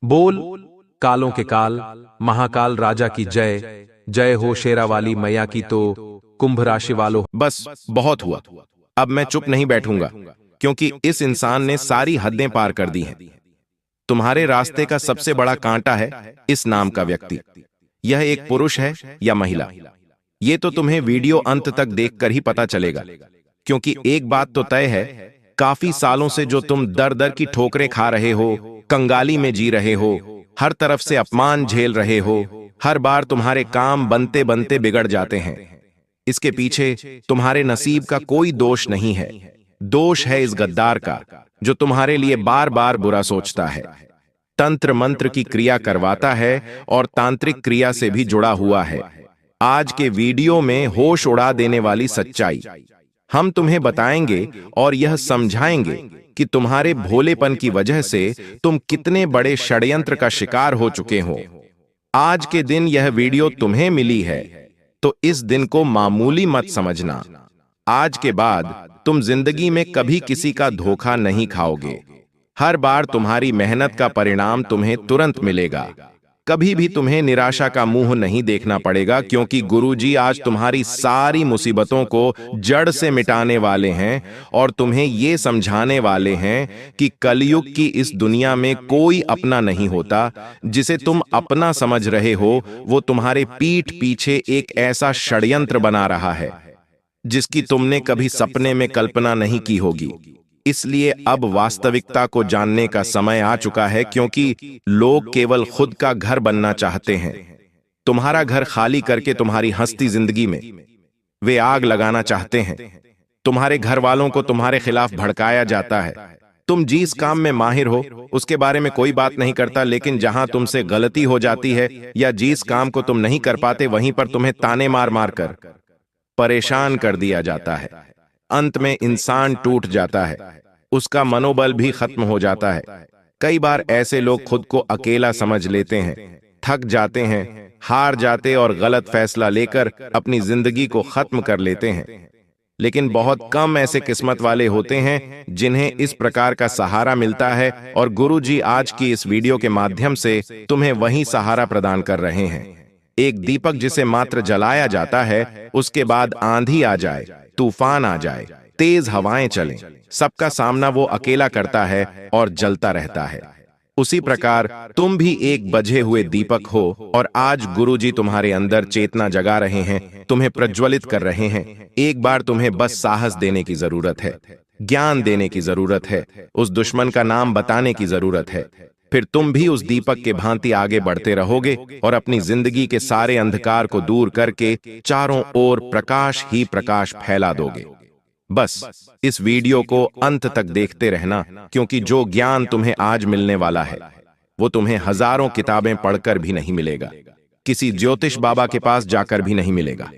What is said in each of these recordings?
बोल कालों के काल, महाकाल राजा की जय। जय हो शेरा वाली मैया की तो कुंभ राशि वालों। बस बहुत हुआ। अब मैं चुप नहीं बैठूंगा, क्योंकि इस इंसान ने सारी हदें पार कर दी हैं। तुम्हारे रास्ते का सबसे बड़ा कांटा है इस नाम का व्यक्ति। यह एक पुरुष है या महिला, ये तो तुम्हें वीडियो अंत तक देखकर ही पता चलेगा। क्योंकि एक बात तो तय है, काफी सालों से जो तुम दर दर की ठोकरें खा रहे हो, कंगाली में जी रहे हो, हर तरफ से अपमान झेल रहे हो, हर बार तुम्हारे काम बनते बनते बिगड़ जाते हैं। इसके पीछे तुम्हारे नसीब का कोई दोष नहीं है। दोष है इस गद्दार का, जो तुम्हारे लिए बार बार बुरा सोचता है, तंत्र मंत्र की क्रिया करवाता है और तांत्रिक क्रिया से भी जुड़ा हुआ है। आज के वीडियो में होश उड़ा देने वाली सच्चाई हम तुम्हें बताएंगे और यह समझाएंगे कि तुम्हारे भोलेपन की वजह से तुम कितने बड़े षड्यंत्र का शिकार हो चुके हो। आज के दिन यह वीडियो तुम्हें मिली है, तो इस दिन को मामूली मत समझना। आज के बाद तुम जिंदगी में कभी किसी का धोखा नहीं खाओगे। हर बार तुम्हारी मेहनत का परिणाम तुम्हें तुरंत मिलेगा। कभी भी तुम्हें निराशा का मुंह नहीं देखना पड़ेगा, क्योंकि गुरुजी आज तुम्हारी सारी मुसीबतों को जड़ से मिटाने वाले हैं और तुम्हें ये समझाने वाले हैं कि कलयुग की इस दुनिया में कोई अपना नहीं होता। जिसे तुम अपना समझ रहे हो, वो तुम्हारे पीठ पीछे एक ऐसा षड्यंत्र बना रहा है जिसकी तुमने कभी सपने में कल्पना नहीं की होगी। इसलिए अब वास्तविकता को जानने का समय आ चुका है, क्योंकि लोग केवल खुद का घर बनना चाहते हैं। तुम्हारा घर खाली करके तुम्हारी हंसती जिंदगी में वे आग लगाना चाहते हैं। तुम्हारे घर वालों को तुम्हारे खिलाफ भड़काया जाता है। तुम जिस काम में माहिर हो उसके बारे में कोई बात नहीं करता, लेकिन जहां तुमसे गलती हो जाती है या जिस काम को तुम नहीं कर पाते, वहीं पर तुम्हें ताने मार मार कर परेशान कर दिया जाता है। अंत में इंसान टूट जाता है, उसका मनोबल भी खत्म हो जाता है। कई बार ऐसे लोग खुद को अकेला समझ लेते हैं, थक जाते हैं, हार जाते और गलत फैसला लेकर अपनी जिंदगी को खत्म कर लेते हैं। लेकिन बहुत कम ऐसे किस्मत वाले होते हैं जिन्हें इस प्रकार का सहारा मिलता है, और गुरुजी आज की इस वीडियो के माध्यम से तुम्हें वही सहारा प्रदान कर रहे हैं। एक दीपक जिसे मात्र जलाया जाता है, उसके बाद आंधी आ जाए, तूफान आ जाए, तेज हवाएं चलें, सबका सामना वो अकेला करता है और जलता रहता है। उसी प्रकार तुम भी एक बझे हुए दीपक हो, और आज गुरुजी तुम्हारे अंदर चेतना जगा रहे हैं, तुम्हें प्रज्वलित कर रहे हैं। एक बार तुम्हें बस साहस देने की जरूरत है, ज्ञान देने की जरूरत है, उस दुश्मन का नाम बताने की जरूरत है। फिर तुम भी उस दीपक के भांति आगे बढ़ते रहोगे और अपनी जिंदगी के सारे अंधकार को दूर करके चारों ओर प्रकाश ही प्रकाश फैला दोगे। बस इस वीडियो को अंत तक देखते रहना, क्योंकि जो ज्ञान तुम्हें आज मिलने वाला है वो तुम्हें हजारों किताबें पढ़कर भी नहीं मिलेगा, किसी ज्योतिष बाबा के पास जाकर भी नहीं मिलेगा,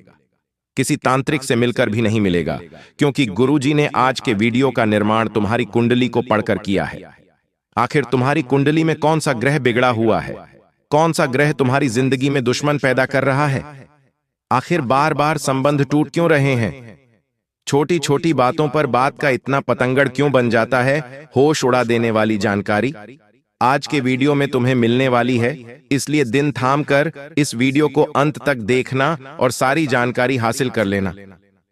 किसी तांत्रिक से मिलकर भी नहीं मिलेगा, क्योंकि गुरुजी ने आज के वीडियो का निर्माण तुम्हारी कुंडली को पढ़कर किया है। आखिर तुम्हारी कुंडली में कौन सा ग्रह बिगड़ा हुआ है? कौन सा ग्रह तुम्हारी जिंदगी में दुश्मन पैदा कर रहा है? आखिर बार बार संबंध टूट क्यों रहे हैं? छोटी छोटी बातों पर बात का इतना पतंगड़ क्यों बन जाता है? होश उड़ा देने वाली जानकारी आज के वीडियो में तुम्हें मिलने वाली है, इसलिए दिन थाम कर इस वीडियो को अंत तक देखना और सारी जानकारी हासिल कर लेना।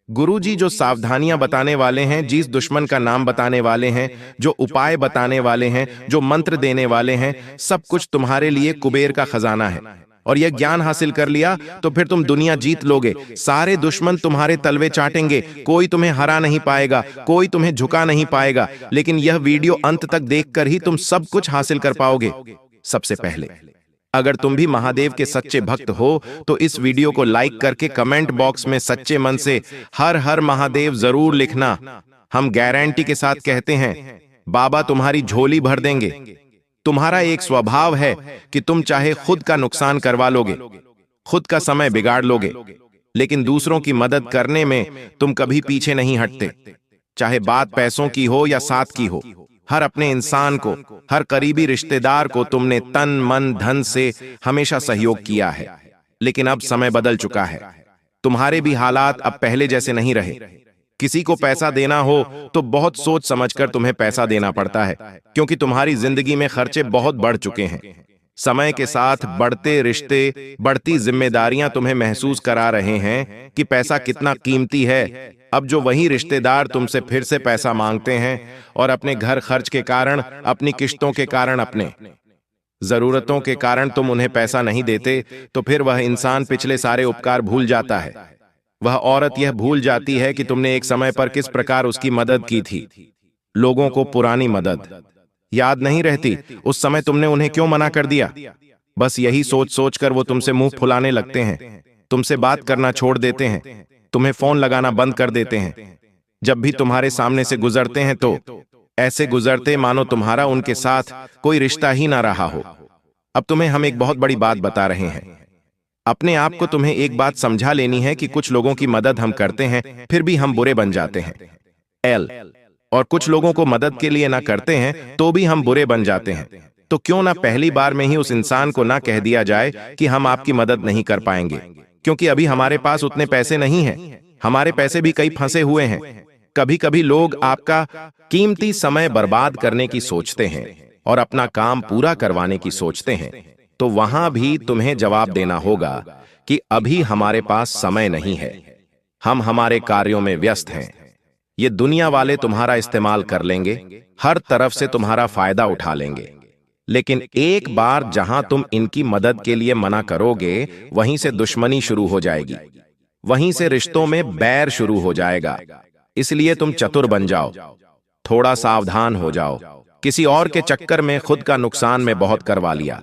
गुरुजी जो सावधानियां बताने वाले हैं, जिस दुश्मन का नाम बताने वाले हैं, जो उपाय बताने वाले हैं, जो मंत्र देने वाले हैं, सब कुछ तुम्हारे लिए कुबेर का खजाना है। और यह ज्ञान हासिल कर लिया तो फिर तुम दुनिया जीत लोगे। सारे दुश्मन तुम्हारे तलवे चाटेंगे, कोई तुम्हें हरा नहीं पाएगा, कोई तुम्हें झुका नहीं पाएगा। लेकिन यह वीडियो अंत तक देखकर ही तुम सब कुछ हासिल कर पाओगे। सबसे पहले, अगर तुम भी महादेव के सच्चे भक्त हो तो इस वीडियो को लाइक करके कमेंट बॉक्स में सच्चे मन से हर हर महादेव जरूर लिखना। हम गारंटी के साथ कहते हैं, बाबा तुम्हारी झोली भर देंगे। तुम्हारा एक स्वभाव है कि तुम चाहे खुद का नुकसान करवा लोगे, खुद का समय बिगाड़ लोगे, लेकिन दूसरों की मदद करने में तुम कभी पीछे नहीं हटते। चाहे बात पैसों की हो या साथ की हो, हर अपने इंसान को, हर करीबी रिश्तेदार को तुमने तन मन धन से हमेशा सहयोग किया है। लेकिन अब समय बदल चुका है, तुम्हारे भी हालात अब पहले जैसे नहीं रहे। किसी को पैसा देना हो तो बहुत सोच समझकर तुम्हें पैसा देना पड़ता है, क्योंकि तुम्हारी जिंदगी में खर्चे बहुत बढ़ चुके हैं। समय के साथ बढ़ते रिश्ते, बढ़ती जिम्मेदारियां तुम्हें महसूस करा रहे हैं कि पैसा कितना कीमती है। अब जो वही रिश्तेदार तुमसे फिर से पैसा मांगते हैं और अपने घर खर्च के कारण, अपनी किश्तों के कारण, अपने जरूरतों के कारण तुम उन्हें पैसा नहीं देते, तो फिर वह इंसान पिछले सारे उपकार भूल जाता है। वह औरत यह भूल जाती है कि तुमने एक समय पर किस प्रकार उसकी मदद की थी। लोगों को पुरानी मदद याद नहीं रहती, उस समय तुमने उन्हें क्यों मना कर दिया। बस यही सोच सोचकर वो तुमसे मुंह फुलाने लगते हैं, तुमसे बात करना छोड़ देते हैं, तुम्हें फोन लगाना बंद कर देते हैं। जब भी तुम्हारे सामने से गुजरते हैं तो ऐसे गुजरते मानो तुम्हारा उनके साथ कोई रिश्ता ही ना रहा हो। अब तुम्हें हम एक बहुत बड़ी बात बता रहे हैं। अपने आप को तुम्हें एक बात समझा लेनी है कि कुछ लोगों की मदद हम करते हैं फिर भी हम बुरे बन जाते हैं। और कुछ लोगों को मदद के लिए ना करते हैं तो भी हम बुरे बन जाते हैं। तो क्यों ना पहली बार में ही उस इंसान को ना कह दिया जाए कि हम आपकी मदद नहीं कर पाएंगे, क्योंकि अभी हमारे पास उतने पैसे नहीं हैं, हमारे पैसे भी कई फंसे हुए हैं। कभी कभी लोग आपका कीमती समय बर्बाद करने की सोचते हैं और अपना काम पूरा करवाने की सोचते हैं, तो वहां भी तुम्हें जवाब देना होगा कि अभी हमारे पास समय नहीं है, हम हमारे कार्यों में व्यस्त हैं। ये दुनिया वाले तुम्हारा इस्तेमाल कर लेंगे, हर तरफ से तुम्हारा फायदा उठा लेंगे, लेकिन एक बार जहां तुम इनकी मदद के लिए मना करोगे, वहीं से दुश्मनी शुरू हो जाएगी, वहीं से रिश्तों में बैर शुरू हो जाएगा। इसलिए तुम चतुर बन जाओ, थोड़ा सावधान हो जाओ। किसी और के चक्कर में खुद का नुकसान में बहुत करवा लिया।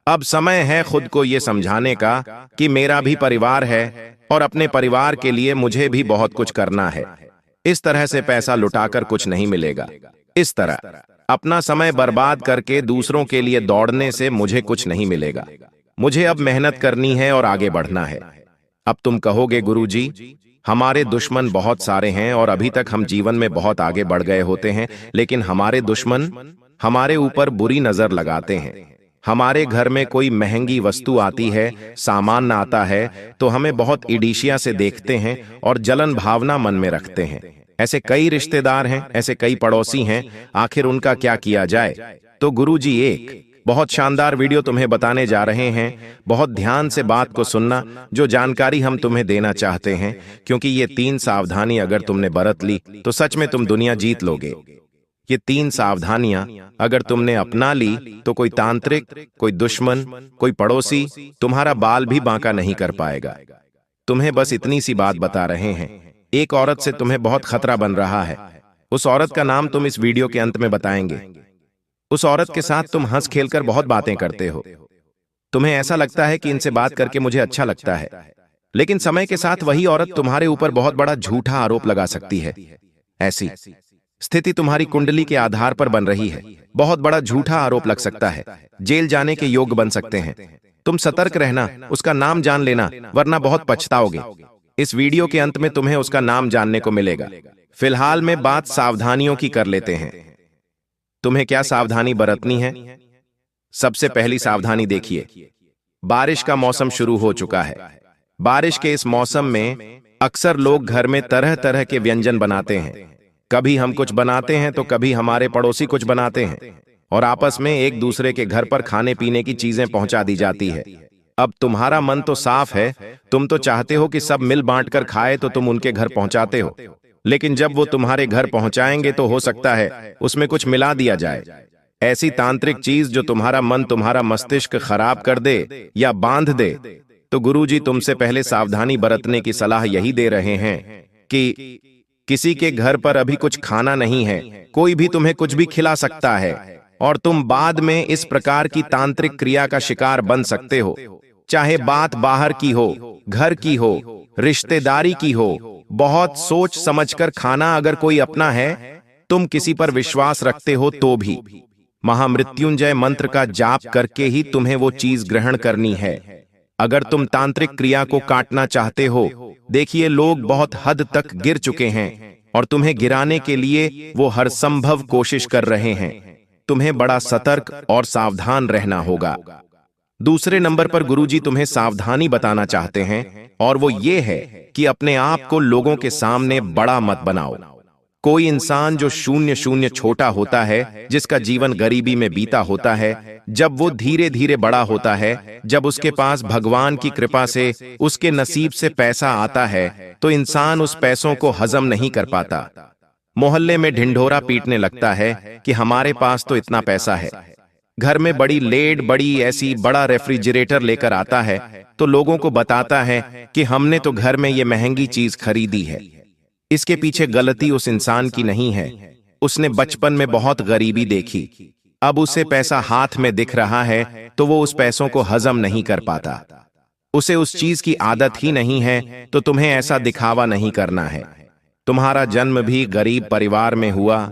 अब समय है खुद को यह समझाने का कि मेरा भी परिवार है और अपने परिवार के लिए मुझे भी बहुत कुछ करना है। इस तरह से पैसा लुटाकर कुछ नहीं मिलेगा। इस तरह अपना समय बर्बाद करके दूसरों के लिए दौड़ने से मुझे कुछ नहीं मिलेगा। मुझे अब मेहनत करनी है और आगे बढ़ना है। अब तुम कहोगे, गुरुजी, हमारे दुश्मन बहुत सारे हैं और अभी तक हम जीवन में बहुत आगे बढ़ गए होते हैं, लेकिन हमारे दुश्मन हमारे ऊपर बुरी नजर लगाते हैं। हमारे घर में कोई महंगी वस्तु आती है, सामान आता है, तो हमें बहुत ईर्ष्या से देखते हैं और जलन भावना मन में रखते हैं। ऐसे कई रिश्तेदार हैं, ऐसे कई पड़ोसी हैं, आखिर उनका क्या किया जाए। तो गुरुजी एक बहुत शानदार वीडियो तुम्हें बताने जा रहे हैं। बहुत ध्यान से बात को सुनना, जो जानकारी हम तुम्हें देना चाहते हैं, क्योंकि ये 3 सावधानी अगर तुमने बरत ली तो सच में तुम दुनिया जीत लोगे। ये 3 सावधानियां अगर तुमने अपना ली तो कोई तांत्रिक, कोई दुश्मन, कोई पड़ोसी तुम्हारा बाल भी बांका नहीं कर पाएगा। तुम्हें बस इतनी सी बात बता रहे हैं। एक औरत से तुम्हें बहुत खतरा बन रहा है, उस औरत का नाम तुम इस वीडियो के अंत में बताएंगे। उस औरत के साथ तुम हंस खेलकर बहुत बातें करते हो, तुम्हें ऐसा लगता है कि इनसे बात करके मुझे अच्छा लगता है, लेकिन समय के साथ वही औरत तुम्हारे ऊपर बहुत बड़ा झूठा आरोप लगा सकती है। ऐसी स्थिति तुम्हारी कुंडली के आधार पर बन रही है। बहुत बड़ा झूठा आरोप लग सकता है, जेल जाने के योग्य बन सकते हैं। तुम सतर्क रहना, उसका नाम जान लेना, वरना बहुत पछताओगे। इस वीडियो के अंत में तुम्हें उसका नाम जानने को मिलेगा। फिलहाल में बात सावधानियों की कर लेते हैं। तुम्हें क्या सावधानी बरतनी है? सबसे पहली सावधानी देखिए, बारिश का मौसम शुरू हो चुका है। बारिश के इस मौसम में अक्सर लोग घर में तरह तरह के व्यंजन बनाते हैं। कभी हम कुछ बनाते हैं तो कभी हमारे पड़ोसी कुछ बनाते हैं, और आपस में एक दूसरे के घर पर खाने पीने की चीजें पहुंचा दी जाती है। अब तुम्हारा मन तो साफ है, तुम तो चाहते हो कि सब मिल बांटकर खाए, तो तुम उनके घर पहुंचाते हो। लेकिन जब वो तुम्हारे घर पहुंचाएंगे तो हो सकता है उसमें कुछ मिला दिया जाए, ऐसी तांत्रिक चीज जो तुम्हारा मन, तुम्हारा मस्तिष्क खराब कर दे या बांध दे। तो गुरुजी तुमसे पहले सावधानी बरतने की सलाह यही दे रहे हैं कि किसी के घर पर अभी कुछ खाना नहीं है, कोई भी तुम्हें कुछ भी खिला सकता है और तुम बाद में इस प्रकार की तांत्रिक क्रिया का शिकार बन सकते हो। चाहे बात बाहर की हो, घर की हो, रिश्तेदारी की हो, बहुत सोच समझकर खाना अगर कोई अपना है, तुम किसी पर विश्वास रखते हो तो भी महामृत्युंजय मंत्र का जाप करके ही तुम्हें वो चीज ग्रहण करनी है। अगर तुम तांत्रिक क्रिया को काटना चाहते हो, देखिए लोग बहुत हद तक गिर चुके हैं और तुम्हें गिराने के लिए वो हर संभव कोशिश कर रहे हैं। तुम्हें बड़ा सतर्क और सावधान रहना होगा। दूसरे नंबर पर गुरुजी तुम्हें सावधानी बताना चाहते हैं, और वो ये है कि अपने आप को लोगों के सामने बड़ा मत बनाओ। कोई इंसान जो शून्य शून्य छोटा होता है, जिसका जीवन गरीबी में बीता होता है, जब वो धीरे धीरे बड़ा होता है, जब उसके पास भगवान की कृपा से उसके नसीब से पैसा आता है, तो इंसान उस पैसों को हजम नहीं कर पाता। मोहल्ले में ढिंढोरा पीटने लगता है कि हमारे पास तो इतना पैसा है। घर में बड़ी लेड, बड़ी ऐसी बड़ा रेफ्रिजरेटर लेकर आता है, तो लोगों को बताता है कि हमने तो घर में ये महंगी चीज खरीदी है। इसके पीछे गलती उस इंसान की नहीं है। उसने बचपन में बहुत गरीबी देखी, अब उसे पैसा हाथ में दिख रहा है तो वो उस पैसों को हजम नहीं कर पाता। उसे उस चीज की आदत ही नहीं है, तो तुम्हें ऐसा दिखावा नहीं करना है। तुम्हारा जन्म भी गरीब परिवार में हुआ,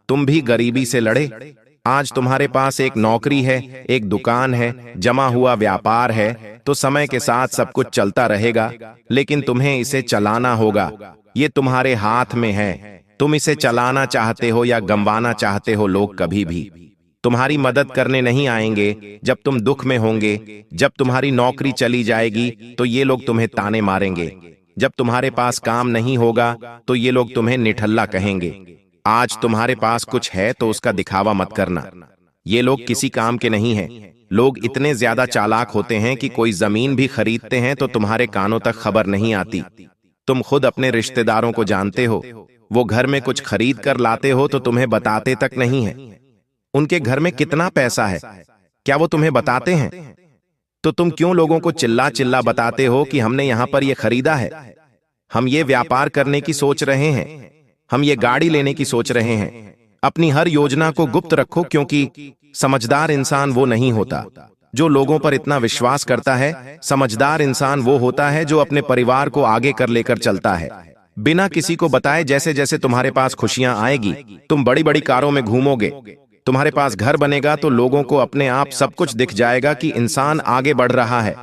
तुम भी गरीबी से लड़े। आज तुम्हारे पास एक नौकरी है, एक दुकान है, जमा हुआ व्यापार है, तो समय के साथ सब कुछ चलता रहेगा, लेकिन तुम्हें इसे चलाना होगा। ये तुम्हारे हाथ में है। तुम इसे चलाना चाहते हो या गंवाना चाहते हो। लोग कभी भी तुम्हारी मदद करने नहीं आएंगे जब तुम दुख में होंगे। जब तुम्हारी नौकरी चली जाएगी तो ये लोग तुम्हें ताने मारेंगे। जब तुम्हारे पास काम नहीं होगा तो ये लोग तुम्हें निठल्ला कहेंगे। आज तुम्हारे पास कुछ है तो उसका दिखावा मत करना। ये लोग किसी काम के नहीं हैं। लोग इतने ज्यादा चालाक होते हैं कि कोई जमीन भी खरीदते हैं तो तुम्हारे कानों तक खबर नहीं आती। तुम खुद अपने रिश्तेदारों को जानते हो, वो घर में कुछ खरीद कर लाते हो तो तुम्हें बताते तक नहीं है। उनके घर में कितना पैसा है, क्या वो तुम्हें बताते हैं? तो तुम क्यों लोगों को चिल्ला चिल्ला बताते हो कि हमने यहां पर ये खरीदा है, हम ये व्यापार करने की सोच रहे हैं, हम ये गाड़ी लेने की सोच रहे हैं। अपनी हर योजना को गुप्त रखो, क्योंकि समझदार इंसान वो नहीं होता जो लोगों पर इतना विश्वास करता है। समझदार इंसान वो होता है जो अपने परिवार को आगे कर लेकर चलता है, बिना किसी को बताए। जैसे जैसे तुम्हारे पास खुशियां आएगी, तुम बड़ी बड़ी कारों में घूमोगे, तुम्हारे पास घर बनेगा, तो लोगों को अपने आप सब कुछ दिख जाएगा कि इंसान आगे बढ़ रहा है।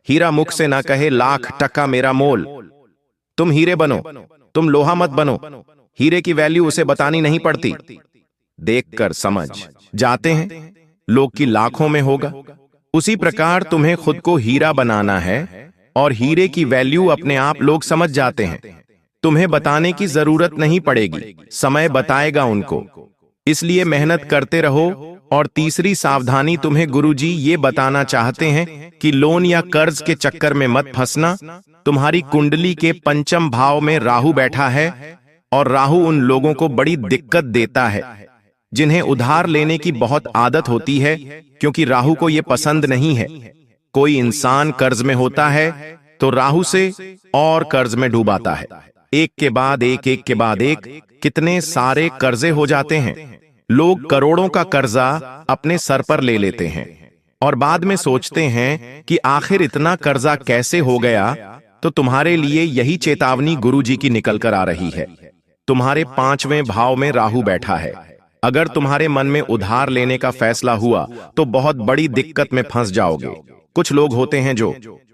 हीरा मुख से ना कहे लाख टका मेरा मोल। तुम हीरे बनो, तुम लोहा मत बनो। हीरे की वैल्यू उसे बतानी नहीं पड़ती, देखकर समझ जाते हैं लोग की लाखों में होगा। उसी प्रकार तुम्हें खुद को हीरा बनाना है, और हीरे की वैल्यू अपने आप लोग समझ जाते हैं। तुम्हें बताने की जरूरत नहीं पड़ेगी, समय बताएगा उनको। इसलिए मेहनत करते रहो। और तीसरी सावधानी तुम्हें गुरुजी ये बताना चाहते हैं कि लोन या कर्ज के चक्कर में मत फंसना। तुम्हारी कुंडली के पंचम भाव में राहु बैठा है, और राहु उन लोगों को बड़ी दिक्कत देता है जिन्हें उधार लेने की बहुत आदत होती है, क्योंकि राहु को यह पसंद नहीं है। कोई इंसान कर्ज में होता है तो राहु से और कर्ज में डूबाता है। एक के बाद एक, एक के बाद एक, कितने सारे कर्जे हो जाते हैं। लोग करोड़ों का कर्जा अपने सर पर ले लेते हैं और बाद में सोचते हैं कि आखिर इतना कर्जा कैसे हो गया। तो तुम्हारे लिए यही चेतावनी गुरुजी की निकल कर आ रही है। तुम्हारे 5वें भाव में राहु बैठा है। अगर तुम्हारे मन में उधार लेने का फैसला हुआ तो बहुत बड़ी दिक्कत में फंस जाओगे। कुछ लोग होते हैं जो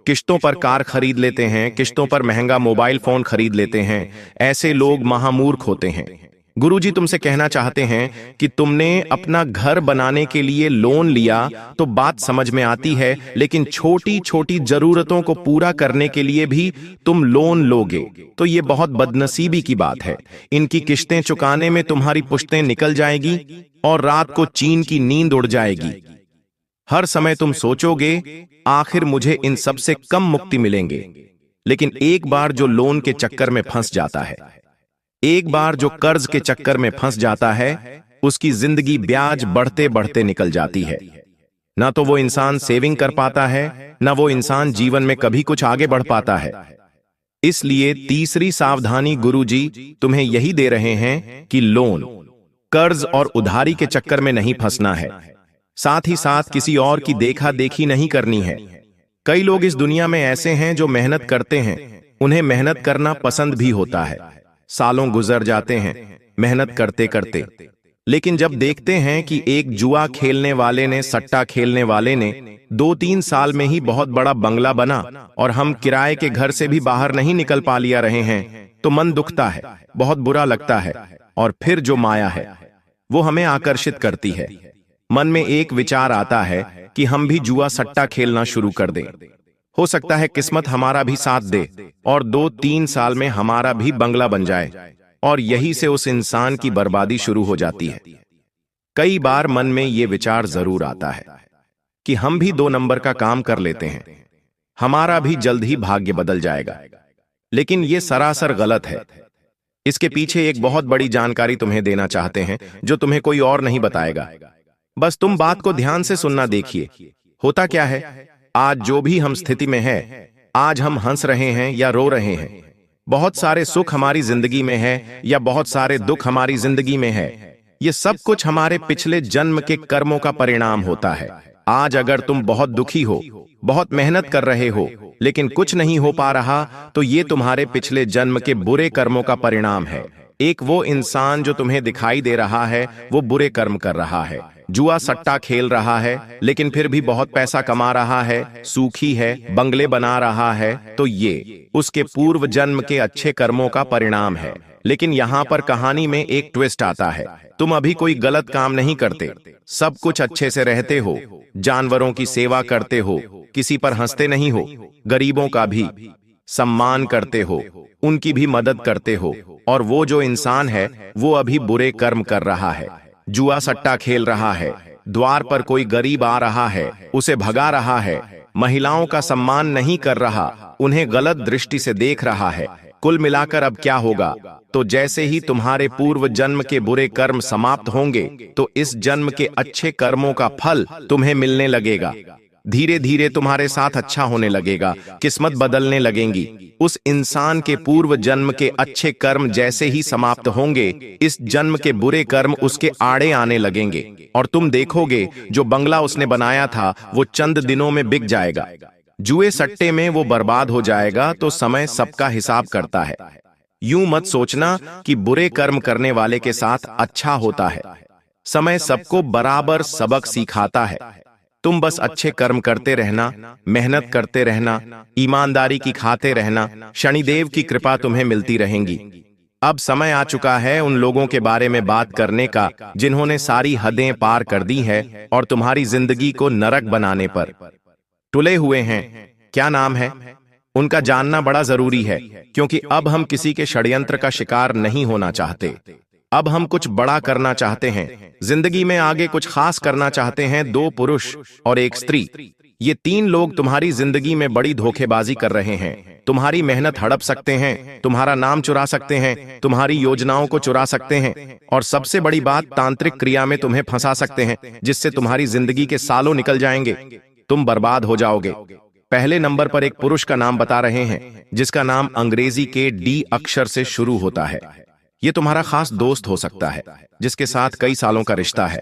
किश्तों पर कार खरीद लेते हैं, किश्तों पर महंगा मोबाइल फोन खरीद लेते हैं। ऐसे लोग महामूर्ख होते हैं। गुरुजी तुमसे कहना चाहते हैं कि तुमने अपना घर बनाने के लिए लोन लिया तो बात समझ में आती है, लेकिन छोटी छोटी जरूरतों को पूरा करने के लिए भी तुम लोन लोगे तो ये बहुत बदनसीबी की बात है। इनकी किश्तें चुकाने में तुम्हारी पुश्तें निकल जाएगी और रात को चैन की नींद उड़ जाएगी। हर समय तुम सोचोगे आखिर मुझे इन सब से कम मुक्ति मिलेंगे। लेकिन एक बार जो लोन के चक्कर में फंस जाता है, एक बार जो कर्ज के चक्कर में फंस जाता है, उसकी जिंदगी ब्याज बढ़ते बढ़ते निकल जाती है। ना तो वो इंसान सेविंग कर पाता है, ना वो इंसान जीवन में कभी कुछ आगे बढ़ पाता है। इसलिए तीसरी सावधानी गुरुजी तुम्हें यही दे रहे हैं कि लोन, कर्ज और उधारी के चक्कर में नहीं फंसना है। साथ ही साथ किसी और की देखा देखी नहीं करनी है। कई लोग इस दुनिया में ऐसे हैं जो मेहनत करते हैं, उन्हें मेहनत करना पसंद भी होता है। सालों गुजर जाते हैं मेहनत करते करते, लेकिन जब देखते हैं कि एक जुआ खेलने वाले ने, सट्टा खेलने वाले ने 2-3 साल में ही बहुत बड़ा बंगला बना और हम किराए के घर से भी बाहर नहीं निकल पा लिया रहे हैं, तो मन दुखता है, बहुत बुरा लगता है। और फिर जो माया है वो हमें आकर्षित करती है। मन में एक विचार आता है कि हम भी जुआ सट्टा खेलना शुरू कर दें। हो सकता है किस्मत हमारा भी साथ दे और 2-3 साल में हमारा भी बंगला बन जाए, और यही से उस इंसान की बर्बादी शुरू हो जाती है। कई बार मन में ये विचार जरूर आता है कि हम भी 2 नंबर का काम कर लेते हैं, हमारा भी जल्द ही भाग्य बदल जाएगा। लेकिन ये सरासर गलत है। इसके पीछे एक बहुत बड़ी जानकारी तुम्हें देना चाहते हैं जो तुम्हें कोई और नहीं बताएगा। बस तुम बात को ध्यान से सुनना। देखिए, होता क्या है, आज जो भी हम स्थिति में है, आज हम हंस रहे हैं या रो रहे हैं, बहुत सारे सुख हमारी जिंदगी में है या बहुत सारे दुख हमारी जिंदगी में है, ये सब कुछ हमारे पिछले जन्म के कर्मों का परिणाम होता है। आज अगर तुम बहुत दुखी हो, बहुत मेहनत कर रहे हो, लेकिन कुछ नहीं हो पा रहा, तो ये तुम्हारे पिछले जन्म के बुरे कर्मों का परिणाम है। एक वो इंसान जो तुम्हें दिखाई दे रहा है, वो बुरे कर्म कर रहा है, जुआ सट्टा खेल रहा है, लेकिन फिर भी बहुत पैसा कमा रहा है, सुखी है, बंगले बना रहा है, तो ये उसके पूर्व जन्म के अच्छे कर्मों का परिणाम है। लेकिन यहाँ पर कहानी में एक ट्विस्ट आता है। तुम अभी कोई गलत काम नहीं करते, सब कुछ अच्छे से रहते हो, जानवरों की सेवा करते हो, किसी पर हंसते नहीं हो, गरीबों का भी सम्मान करते हो, उनकी भी मदद करते हो, और वो जो इंसान है वो अभी बुरे कर्म कर रहा है, जुआ सट्टा खेल रहा है, द्वार पर कोई गरीब आ रहा है, उसे भगा रहा है, महिलाओं का सम्मान नहीं कर रहा, उन्हें गलत दृष्टि से देख रहा है। कुल मिलाकर अब क्या होगा, तो जैसे ही तुम्हारे पूर्व जन्म के बुरे कर्म समाप्त होंगे, तो इस जन्म के अच्छे कर्मों का फल तुम्हें मिलने लगेगा। धीरे धीरे तुम्हारे साथ अच्छा होने लगेगा, किस्मत बदलने लगेंगी। उस इंसान के पूर्व जन्म के अच्छे कर्म जैसे ही समाप्त होंगे, इस जन्म के बुरे कर्म उसके आड़े आने लगेंगे, और तुम देखोगे जो बंगला उसने बनाया था वो चंद दिनों में बिक जाएगा। जुए सट्टे में वो बर्बाद हो जाएगा। तो समय सबका हिसाब करता है। यूं मत सोचना कि बुरे कर्म करने वाले के साथ अच्छा होता है। समय सबको बराबर सबक सिखाता है। तुम बस अच्छे कर्म करते रहना, मेहनत करते रहना, ईमानदारी की खाते रहना, शनिदेव की कृपा तुम्हें मिलती रहेंगी। अब समय आ चुका है उन लोगों के बारे में बात करने का जिन्होंने सारी हदें पार कर दी है और तुम्हारी जिंदगी को नरक बनाने पर तुले हुए हैं। क्या नाम है उनका जानना बड़ा जरूरी है, क्योंकि अब हम किसी के षड्यंत्र का शिकार नहीं होना चाहते। अब हम कुछ बड़ा करना चाहते हैं, जिंदगी में आगे कुछ खास करना चाहते हैं। 2 पुरुष और 1 स्त्री, ये 3 लोग तुम्हारी जिंदगी में बड़ी धोखेबाजी कर रहे हैं। तुम्हारी मेहनत हड़प सकते हैं, तुम्हारा नाम चुरा सकते हैं, तुम्हारी योजनाओं को चुरा सकते हैं, और सबसे बड़ी बात, तांत्रिक क्रिया में तुम्हें फंसा सकते हैं, जिससे तुम्हारी जिंदगी के सालों निकल जाएंगे, तुम बर्बाद हो जाओगे। पहले नंबर पर एक पुरुष का नाम बता रहे हैं, जिसका नाम अंग्रेजी के डी अक्षर से शुरू होता है। ये तुम्हारा खास दोस्त हो सकता है, जिसके साथ कई सालों का रिश्ता है,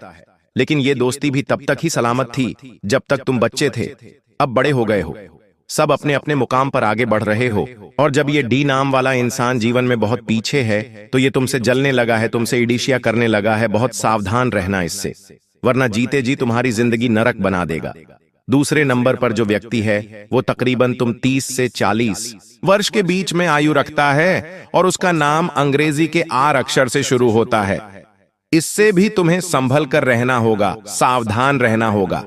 लेकिन ये दोस्ती भी तब तक ही सलामत थी जब तक तुम बच्चे थे। अब बड़े हो गए हो, सब अपने अपने मुकाम पर आगे बढ़ रहे हो, और जब ये डी नाम वाला इंसान जीवन में बहुत पीछे है, तो ये तुमसे जलने लगा है, तुमसे ईर्ष्या करने लगा है। बहुत सावधान रहना इससे, वरना जीते जी तुम्हारी जिंदगी नरक बना देगा। दूसरे नंबर पर जो व्यक्ति है वो तकरीबन तुम 30 से 40 वर्ष के बीच में आयु रखता है, और उसका नाम अंग्रेजी के आर अक्षर से शुरू होता है। इससे भी तुम्हें संभल कर रहना होगा, सावधान रहना होगा।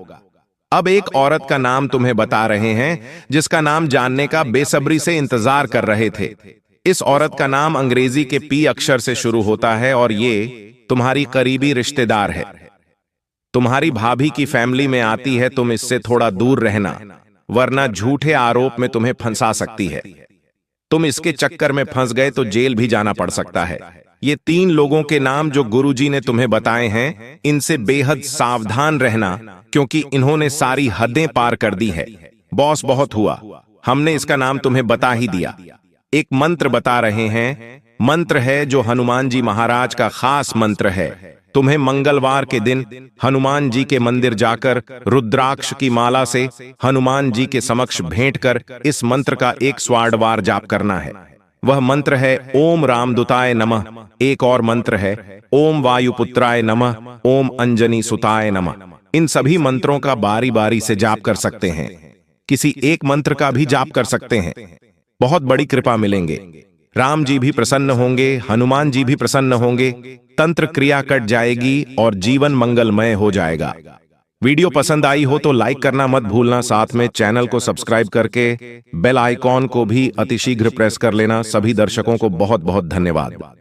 अब एक औरत का नाम तुम्हें बता रहे हैं, जिसका नाम जानने का बेसब्री से इंतजार कर रहे थे। इस औरत का नाम अंग्रेजी के पी अक्षर से शुरू होता है, और ये तुम्हारी करीबी रिश्तेदार है, तुम्हारी भाभी की फैमिली में आती है। तुम इससे थोड़ा दूर रहना, वरना झूठे आरोप में तुम्हें फंसा सकती है। तुम इसके चक्कर में फंस गए तो जेल भी जाना पड़ सकता है। ये 3 लोगों के नाम जो गुरुजी ने तुम्हें बताए हैं, इनसे बेहद सावधान रहना, क्योंकि इन्होंने सारी हदें पार कर दी है। बॉस बहुत हुआ, हमने इसका नाम तुम्हें बता ही दिया। एक मंत्र बता रहे हैं, मंत्र है जो हनुमान जी महाराज का खास मंत्र है। तुम्हें मंगलवार के दिन हनुमान जी के मंदिर जाकर रुद्राक्ष की माला से हनुमान जी के समक्ष भेंट कर इस मंत्र का 100 बार जाप करना है। वह मंत्र है ओम रामदूताय नमः। एक और मंत्र है ओम वायुपुत्राय नमः, ओम अंजनी सुताय नमः। इन सभी मंत्रों का बारी बारी से जाप कर सकते हैं, किसी एक मंत्र का भी जाप कर सकते हैं, बहुत बड़ी कृपा मिलेंगे। राम जी भी प्रसन्न होंगे, हनुमान जी भी प्रसन्न होंगे, तंत्र क्रिया कट जाएगी और जीवन मंगलमय हो जाएगा। वीडियो पसंद आई हो तो लाइक करना मत भूलना, साथ में चैनल को सब्सक्राइब करके बेल आइकॉन को भी अतिशीघ्र प्रेस कर लेना। सभी दर्शकों को बहुत बहुत धन्यवाद।